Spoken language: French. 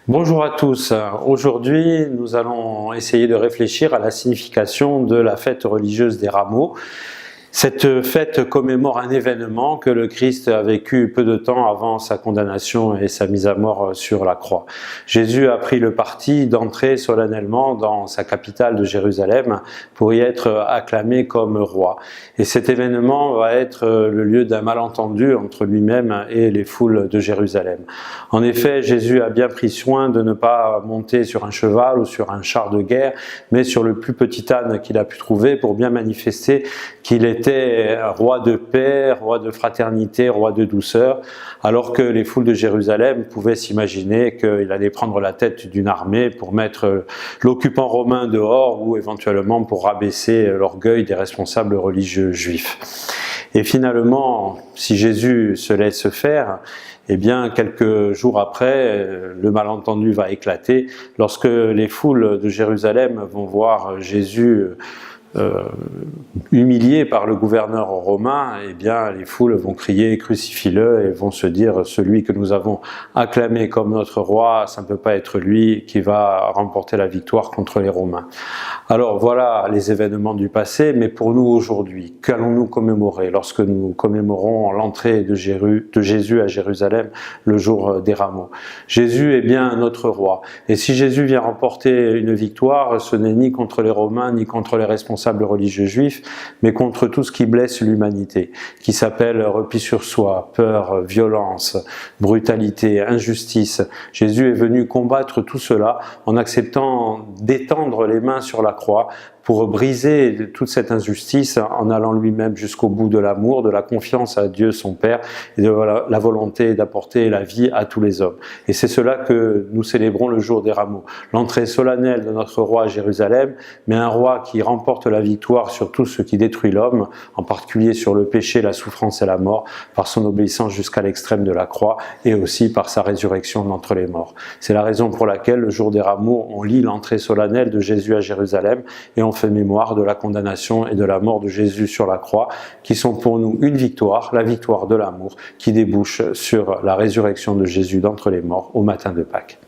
Bonjour à tous. Aujourd'hui, nous allons essayer de réfléchir à la signification de la fête religieuse des Rameaux. Cette fête commémore un événement que le Christ a vécu peu de temps avant sa condamnation et sa mise à mort sur la croix. Jésus a pris le parti d'entrer solennellement dans sa capitale de Jérusalem pour y être acclamé comme roi. Et cet événement va être le lieu d'un malentendu entre lui-même et les foules de Jérusalem. En effet, Jésus a bien pris soin de ne pas monter sur un cheval ou sur un char de guerre, mais sur le plus petit âne qu'il a pu trouver pour bien manifester qu'il était roi de paix, roi de fraternité, roi de douceur, alors que les foules de Jérusalem pouvaient s'imaginer qu'il allait prendre la tête d'une armée pour mettre l'occupant romain dehors ou éventuellement pour rabaisser l'orgueil des responsables religieux juifs. Et finalement, si Jésus se laisse faire, eh bien, quelques jours après, le malentendu va éclater lorsque les foules de Jérusalem vont voir Jésus humilié par le gouverneur romain. Eh bien, les foules vont crier « Crucifie-le » et vont se dire « Celui que nous avons acclamé comme notre roi, ça ne peut pas être lui qui va remporter la victoire contre les Romains. » Alors voilà les événements du passé, mais pour nous aujourd'hui, qu'allons-nous commémorer lorsque nous commémorons l'entrée de Jésus à Jérusalem le jour des Rameaux? Jésus est bien notre roi, et si Jésus vient remporter une victoire, ce n'est ni contre les Romains, ni contre les responsables religieux juifs, mais contre tout ce qui blesse l'humanité, qui s'appelle repli sur soi, peur, violence, brutalité, injustice. Jésus est venu combattre tout cela en acceptant d'étendre les mains sur la croix pour briser toute cette injustice en allant lui-même jusqu'au bout de l'amour, de la confiance à Dieu son Père et de la volonté d'apporter la vie à tous les hommes. Et c'est cela que nous célébrons le jour des Rameaux. L'entrée solennelle de notre roi à Jérusalem, mais un roi qui remporte la victoire sur tout ce qui détruit l'homme, en particulier sur le péché, la souffrance et la mort, par son obéissance jusqu'à l'extrême de la croix et aussi par sa résurrection d'entre les morts. C'est la raison pour laquelle le jour des Rameaux, on lit l'entrée solennelle de Jésus à Jérusalem et on fait mémoire de la condamnation et de la mort de Jésus sur la croix, qui sont pour nous une victoire, la victoire de l'amour, qui débouche sur la résurrection de Jésus d'entre les morts au matin de Pâques.